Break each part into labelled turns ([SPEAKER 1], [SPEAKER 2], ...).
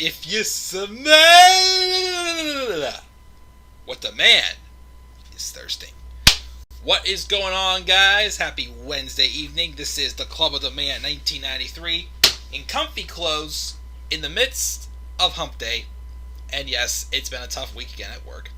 [SPEAKER 1] if you smell what the man is thirsting. What is going on, guys? Happy Wednesday evening. This is the Club of the Man 1993 in comfy clothes in the midst of hump day. And yes, it's been a tough week again at work.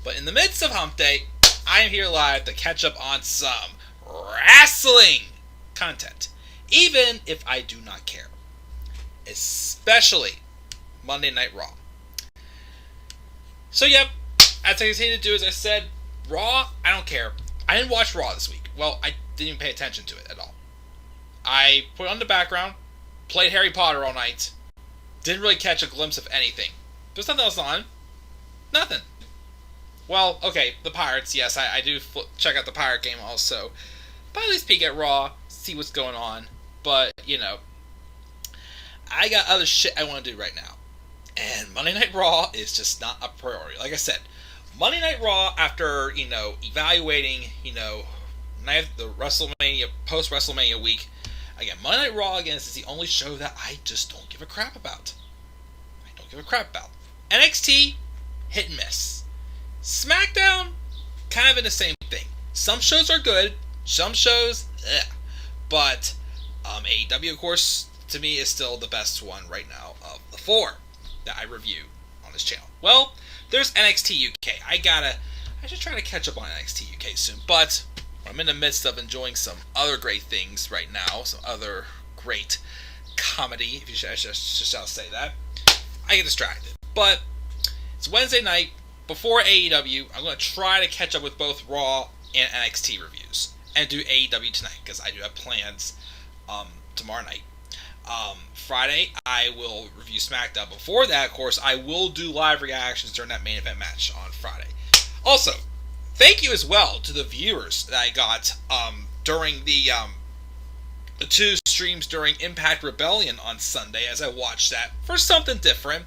[SPEAKER 1] But in the midst of hump day, I am here live to catch up on some wrestling content. Even if I do not care. Especially Monday Night Raw. So yep, as I continue to do, as I said, Raw, I don't care. I didn't watch Raw this week. Well, I didn't even pay attention to it at all. I put it on the background, played Harry Potter all night, didn't really catch a glimpse of anything. There's nothing else on. Nothing. Well, okay, the Pirates, yes, I do check out the Pirate game also. But at least peek at Raw, see what's going on. But, you know, I got other shit I want to do right now. And Monday Night Raw is just not a priority. Like I said, Monday Night Raw, after, evaluating, the WrestleMania, post-WrestleMania week, again, Monday Night Raw, again, this is the only show that I just don't give a crap about. NXT, hit and miss. SmackDown, kind of in the same thing. Some shows are good, some shows, but AEW, of course, to me, is still the best one right now of the four that I review on this channel. Well, there's NXT UK. I should try to catch up on NXT UK soon, but I'm in the midst of enjoying some other great things right now, some other great comedy, if you shall say that. I get distracted. But it's Wednesday night, before AEW. I'm going to try to catch up with both Raw and NXT reviews, and do AEW tonight, because I do have plans tomorrow night. Friday, I will review SmackDown. Before that, of course, I will do live reactions during that main event match on Friday. Also, thank you as well to the viewers that I got during the two streams during Impact Rebellion on Sunday, as I watched that for something different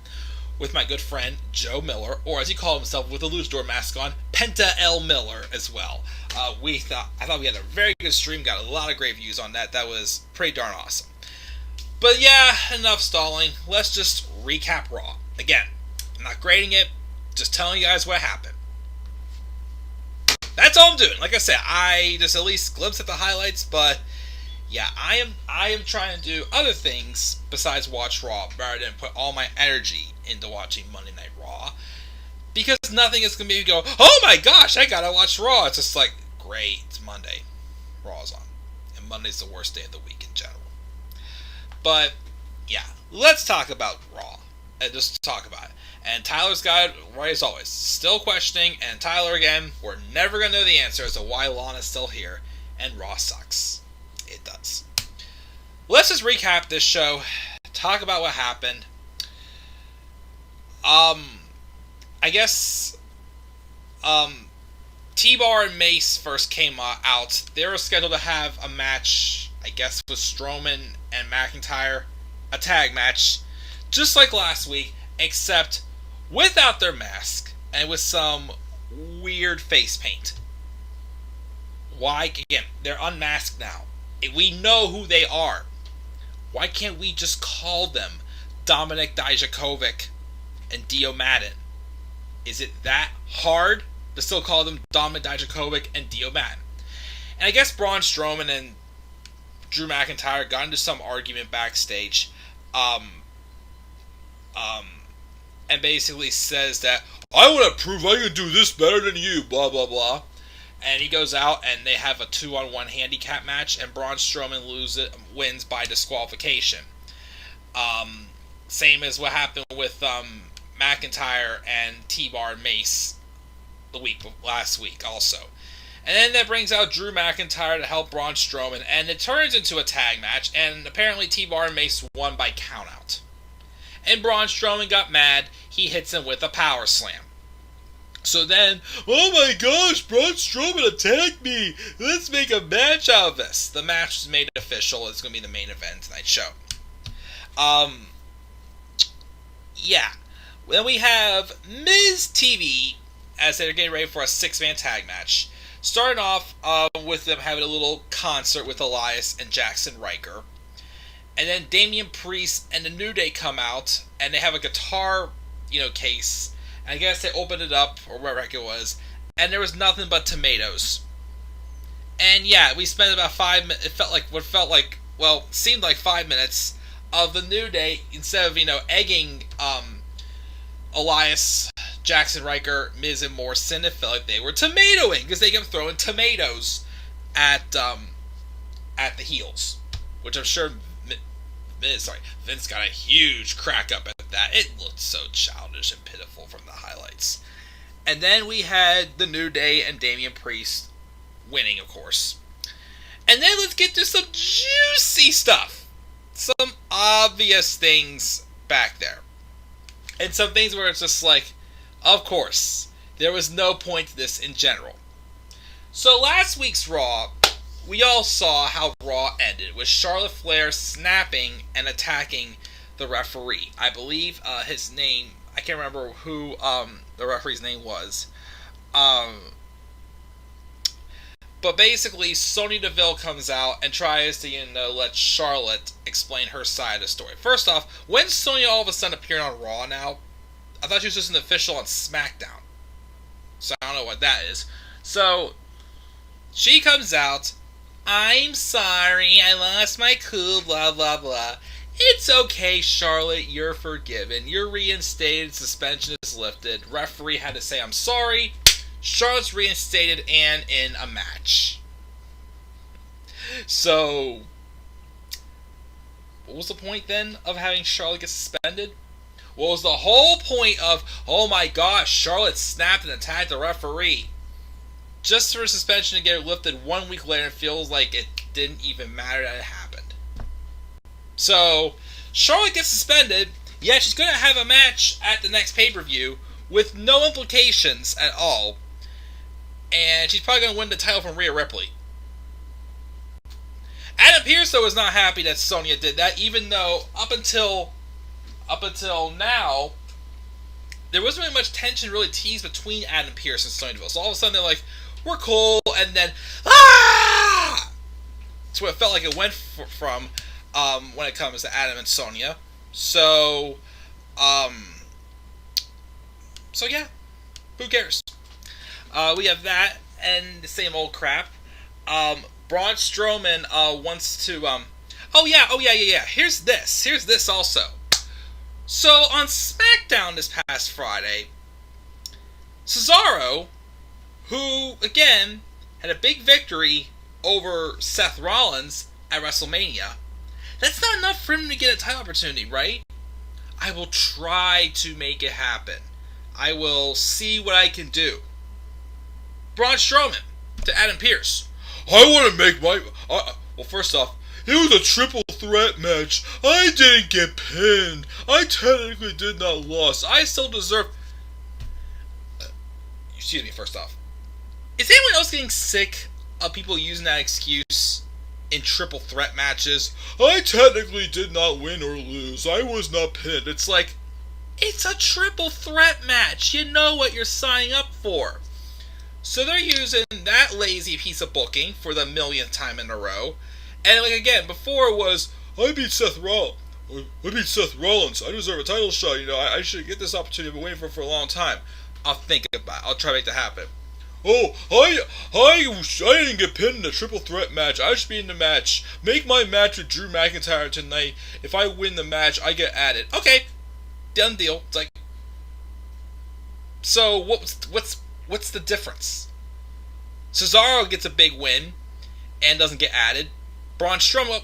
[SPEAKER 1] with my good friend Joe Miller, or as he called himself with a Luchador mask on, Penta L. Miller as well. I thought we had a very good stream, got a lot of great views on that. That was pretty darn awesome. But yeah, enough stalling. Let's just recap Raw. Again, I'm not grading it, just telling you guys what happened. That's all I'm doing. Like I said, I just at least glimpse at the highlights, but yeah, I am trying to do other things besides watch Raw, rather than put all my energy into watching Monday Night Raw. Because nothing is going to make me go, oh my gosh, I gotta watch Raw. It's just like, great, it's Monday. Raw's on. And Monday's the worst day of the week in general. But, yeah, let's talk about Raw. And just talk about it. And Tyler's got it, right as always, still questioning. And Tyler, again, we're never going to know the answer as to why Lana's still here. And Raw sucks. It does. Let's just recap this show. Talk about what happened. I guess, TBar and Mace first came out. They were scheduled to have a match, I guess, with Strowman and McIntyre, a tag match, just like last week, except without their mask and with some weird face paint. Why? Again, they're unmasked now. We know who they are. Why can't we just call them Dominic Dijakovic and Dio Madden? Is it that hard to still call them Dominic Dijakovic and Dio Madden? And I guess Braun Strowman and Drew McIntyre got into some argument backstage, and basically says that, I want to prove I can do this better than you, blah, blah, blah. And he goes out and they have a 2-on-1 handicap match, and Braun Strowman wins by disqualification. Same as what happened with McIntyre and T-Bar and Mace last week also. And then that brings out Drew McIntyre to help Braun Strowman, and it turns into a tag match, and apparently T-Bar and Mace won by countout. And Braun Strowman got mad, he hits him with a power slam. So then, oh my gosh, Braun Strowman attacked me, let's make a match out of this. The match was made official, it's going to be the main event tonight's show. Yeah. Then we have Miz TV, as they're getting ready for a 6-man tag match. Starting off with them having a little concert with Elias and Jackson Riker. And then Damian Priest and the New Day come out, and they have a guitar, case. And I guess they opened it up, or whatever heck it was, and there was nothing but tomatoes. And yeah, we spent about 5 minutes. It seemed like 5 minutes of the New Day, instead of egging Elias, Jackson Riker, Miz, and Morrison, it felt like they were tomatoing because they kept throwing tomatoes at the heels, which I'm sure Vince got a huge crack up at that. It looked so childish and pitiful from the highlights. And then we had the New Day and Damian Priest winning, of course. And then let's get to some juicy stuff. Some obvious things back there. And some things where it's just like, of course, there was no point to this in general. So last week's Raw, we all saw how Raw ended, with Charlotte Flair snapping and attacking the referee. I believe his name, I can't remember who the referee's name was. But basically, Sonya Deville comes out and tries to, let Charlotte explain her side of the story. First off, when Sonya all of a sudden appeared on Raw now, I thought she was just an official on SmackDown. So I don't know what that is. So, she comes out, I'm sorry, I lost my cool, blah, blah, blah. It's okay, Charlotte, you're forgiven. You're reinstated, suspension is lifted. Referee had to say, I'm sorry. Charlotte's reinstated and in a match. So, what was the point then of having Charlotte get suspended? What was the whole point of, oh my gosh, Charlotte snapped and attacked the referee? Just for suspension to get lifted 1 week later, it feels like it didn't even matter that it happened. So, Charlotte gets suspended, yet she's going to have a match at the next pay-per-view with no implications at all. And she's probably going to win the title from Rhea Ripley. Adam Pearce, though, is not happy that Sonya did that, even though up until now, there wasn't really much tension really teased between Adam Pearce and Sonya Deville. So all of a sudden they're like, we're cool, and then, ah! That's what it felt like it went from when it comes to Adam and Sonya. So yeah, who cares? We have that and the same old crap. Braun Strowman wants to oh yeah. Here's this also. So on SmackDown this past Friday, Cesaro, who again had a big victory over Seth Rollins at WrestleMania, that's not enough for him to get a title opportunity, right? I will try to make it happen. I will see what I can do. Braun Strowman to Adam Pearce. I want to make my... well, first off, it was a triple threat match. I didn't get pinned. I technically did not lose. I still deserve... excuse me, first off. Is anyone else getting sick of people using that excuse in triple threat matches? I technically did not win or lose. I was not pinned. It's like, it's a triple threat match. You know what you're signing up for. So they're using that lazy piece of booking for the millionth time in a row. And like again, before it was, I beat Seth Rollins. I deserve a title shot. I should get this opportunity. I've been waiting for a long time. I'll think about it. I'll try to make that happen. Oh, I didn't get pinned in a triple threat match. I should be in the match. Make my match with Drew McIntyre tonight. If I win the match, I get added. Okay, done deal. It's like, so what's the difference? Cesaro gets a big win and doesn't get added. Braun Strowman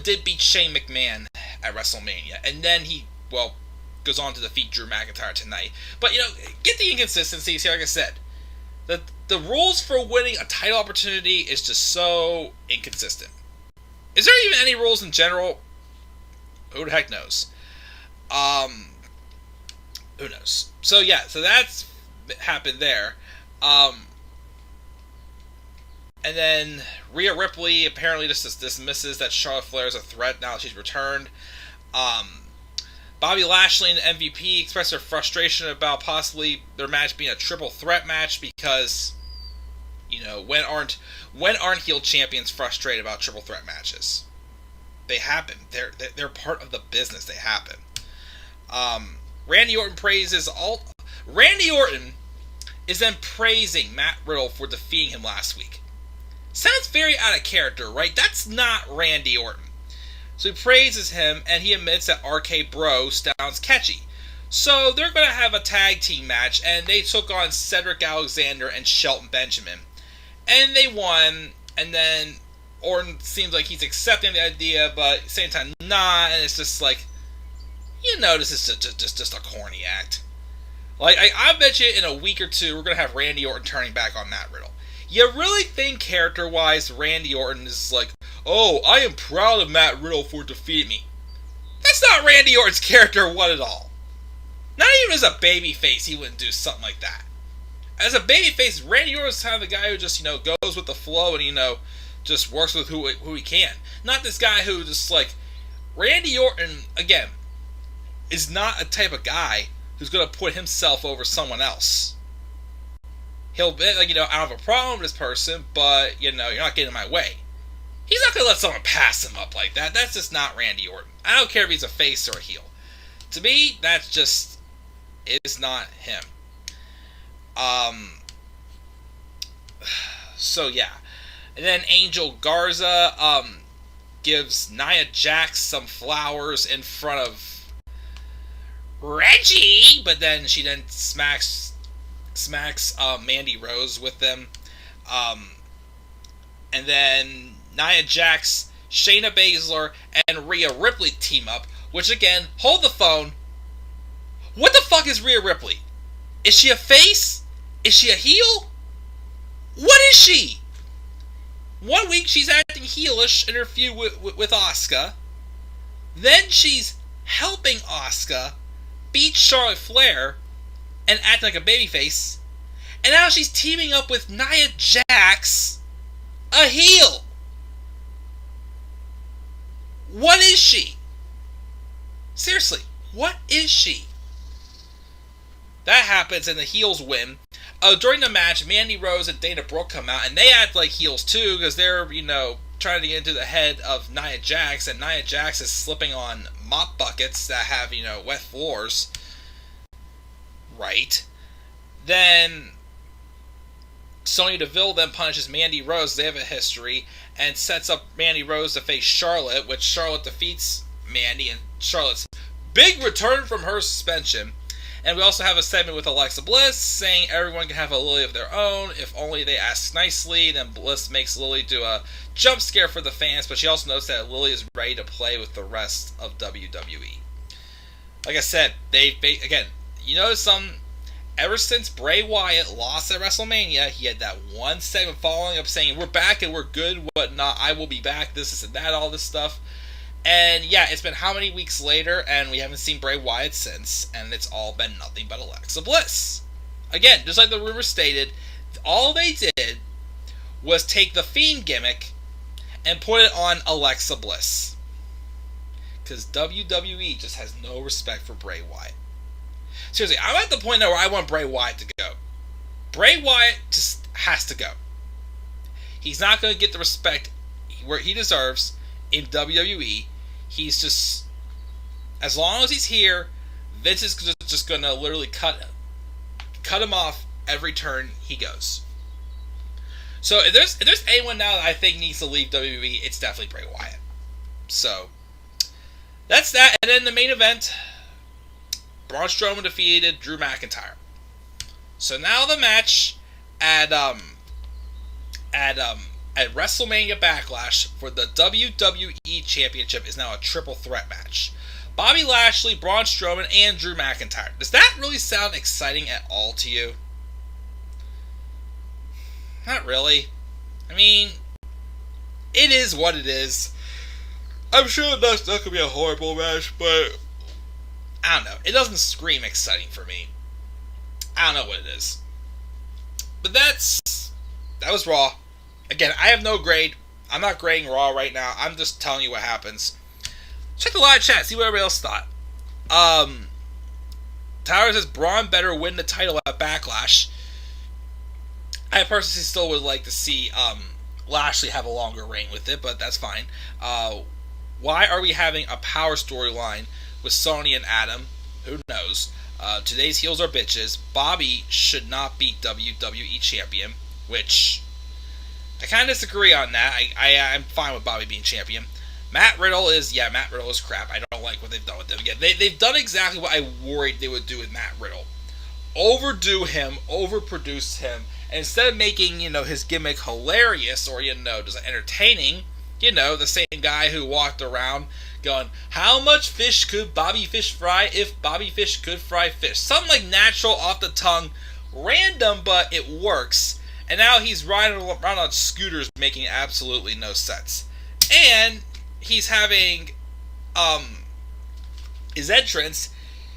[SPEAKER 1] did beat Shane McMahon at WrestleMania, and then he goes on to defeat Drew McIntyre tonight. But get the inconsistencies here. Like I said, the rules for winning a title opportunity is just so inconsistent. Is there even any rules in general? Who the heck knows? Who knows? So yeah, so that's happened there. And then Rhea Ripley apparently just dismisses that Charlotte Flair is a threat now that she's returned. Bobby Lashley and MVP expressed their frustration about possibly their match being a triple threat match because, when aren't heel champions frustrated about triple threat matches? They happen. They're part of the business. They happen. Randy Orton praises all. Randy Orton is then praising Matt Riddle for defeating him last week. Sounds very out of character, right? That's not Randy Orton. So he praises him, and he admits that RK Bro sounds catchy. So they're going to have a tag team match, and they took on Cedric Alexander and Shelton Benjamin. And they won, and then Orton seems like he's accepting the idea, but at the same time, nah, and it's just like, this is just a corny act. Like, I bet you in a week or two, we're going to have Randy Orton turning back on Matt Riddle. You really think, character-wise, Randy Orton is like, oh, I am proud of Matt Riddle for defeating me. That's not Randy Orton's character one at all. Not even as a babyface, he wouldn't do something like that. As a babyface, Randy Orton's kind of the guy who just, goes with the flow and, just works with who he can. Not this guy who just, Randy Orton, again, is not a type of guy who's going to put himself over someone else. He'll be like, I don't have a problem with this person, but, you're not getting in my way. He's not going to let someone pass him up like that. That's just not Randy Orton. I don't care if he's a face or a heel. To me, that's just is not him. So, yeah. And then Angel Garza gives Nia Jax some flowers in front of Reggie, but then she smacks Mandy Rose with them. And then Nia Jax, Shayna Baszler, and Rhea Ripley team up, which again, hold the phone. What the fuck is Rhea Ripley? Is she a face? Is she a heel? What is she? 1 week she's acting heelish in her feud with Asuka. Then she's helping Asuka beat Charlotte Flair and acting like a babyface. And now she's teaming up with Nia Jax, a heel. What is she? Seriously, what is she? That happens and the heels win. During the match, Mandy Rose and Dana Brooke come out and they act like heels too because they're, trying to get into the head of Nia Jax, and Nia Jax is slipping on mop buckets that have, wet floors. Right. Then Sonya Deville then punishes Mandy Rose. They have a history and sets up Mandy Rose to face Charlotte, which Charlotte defeats Mandy, and Charlotte's big return from her suspension. And we also have a segment with Alexa Bliss saying everyone can have a Lily of their own if only they ask nicely. Then Bliss makes Lily do a jump scare for the fans, but she also knows that Lily is ready to play with the rest of WWE. Like I said, again, ever since Bray Wyatt lost at WrestleMania, he had that one segment following up saying, we're back and we're good, whatnot, I will be back, this and that, all this stuff. And yeah, it's been how many weeks later, and we haven't seen Bray Wyatt since, and it's all been nothing but Alexa Bliss. Again, just like the rumor stated, all they did was take the Fiend gimmick and put it on Alexa Bliss. Because WWE just has no respect for Bray Wyatt. Seriously, I'm at the point now where I want Bray Wyatt to go. Bray Wyatt just has to go. He's not going to get the respect where he deserves in WWE. He's just, as long as he's here, Vince is just going to literally cut him off every turn he goes. So if there's anyone now that I think needs to leave WWE, it's definitely Bray Wyatt. So that's that. And then the main event, Braun Strowman defeated Drew McIntyre. So now the match at WrestleMania Backlash for the WWE Championship is now a triple threat match. Bobby Lashley, Braun Strowman, and Drew McIntyre. Does that really sound exciting at all to you? Not really. I mean, it is what it is. I'm sure that's not going to be a horrible match, but I don't know. It doesn't scream exciting for me. I don't know what it is. But that was Raw. Again, I have no grade. I'm not grading Raw right now. I'm just telling you what happens. Check the live chat. See what everybody else thought. Tyler says Braun better win the title at Backlash. I personally still would like to see Lashley have a longer reign with it, but that's fine. Why are we having a power storyline with Sonya and Adam? Who knows? Today's heels are bitches. Bobby should not be WWE champion, which I kind of disagree on that. I'm fine with Bobby being champion. Matt Riddle is crap. I don't like what they've done with him. Again, they've done exactly what I worried they would do with Matt Riddle. Overdo him, overproduce him, and instead of making, his gimmick hilarious or, just entertaining, the same guy who walked around going, how much fish could Bobby Fish fry if Bobby Fish could fry fish? Something like natural, off the tongue, random, but it works. And now he's riding around on scooters making absolutely no sense. And he's having his entrance,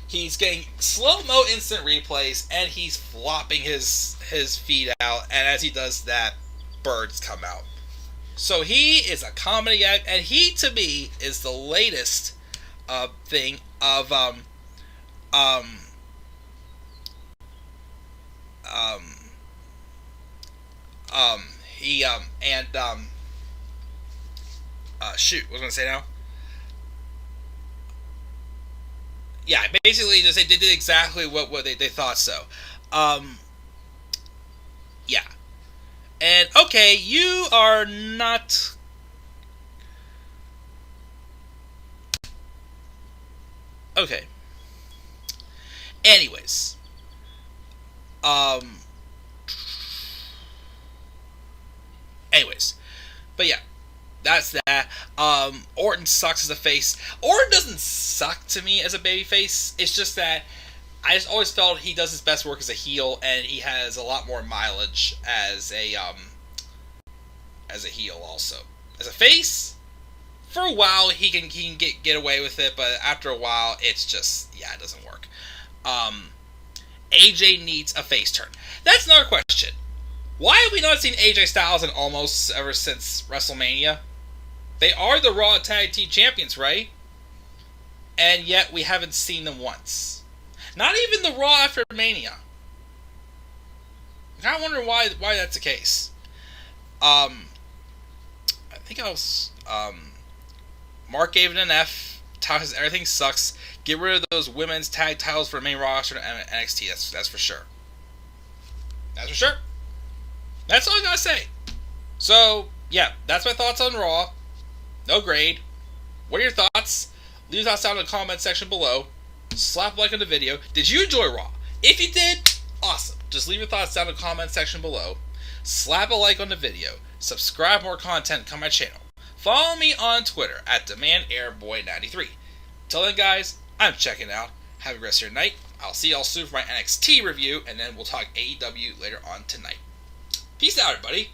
[SPEAKER 1] he's getting slow-mo instant replays, and he's flopping his feet out, and as he does that, birds come out. So he is a comedy act, and he, to me, is the latest thing of shoot, what was I gonna say now? Yeah, basically, they did exactly what they thought so. Yeah. And, okay, you are not... Okay. Anyways. Anyways. But yeah. That's that. Orton sucks as a face. Orton doesn't suck to me as a babyface. It's just that I just always felt he does his best work as a heel, and he has a lot more mileage as a heel also. As a face, for a while he can get away with it, but after a while it's just it doesn't work. AJ needs a face turn. That's another question. Why have we not seen AJ Styles in Almost ever since WrestleMania? They are the Raw Tag Team Champions, right? And yet we haven't seen them once. Not even the Raw after Mania. I kind of wonder why that's the case. I think I was... Mark gave it an F. Tyler says everything sucks. Get rid of those women's tag titles for the main roster and NXT. That's for sure. That's for sure. That's all I gotta say. So, yeah, that's my thoughts on Raw. No grade. What are your thoughts? Leave your thoughts down in the comment section below. Slap a like on the video. Did you enjoy Raw? If you did, awesome. Just leave your thoughts down in the comment section below. Slap a like on the video. Subscribe for more content. Come to my channel. Follow me on Twitter at DemandAirBoy93. Till then, guys, I'm checking out. Have a great rest of your night. I'll see y'all soon for my NXT review, and then we'll talk AEW later on tonight. Peace out, everybody.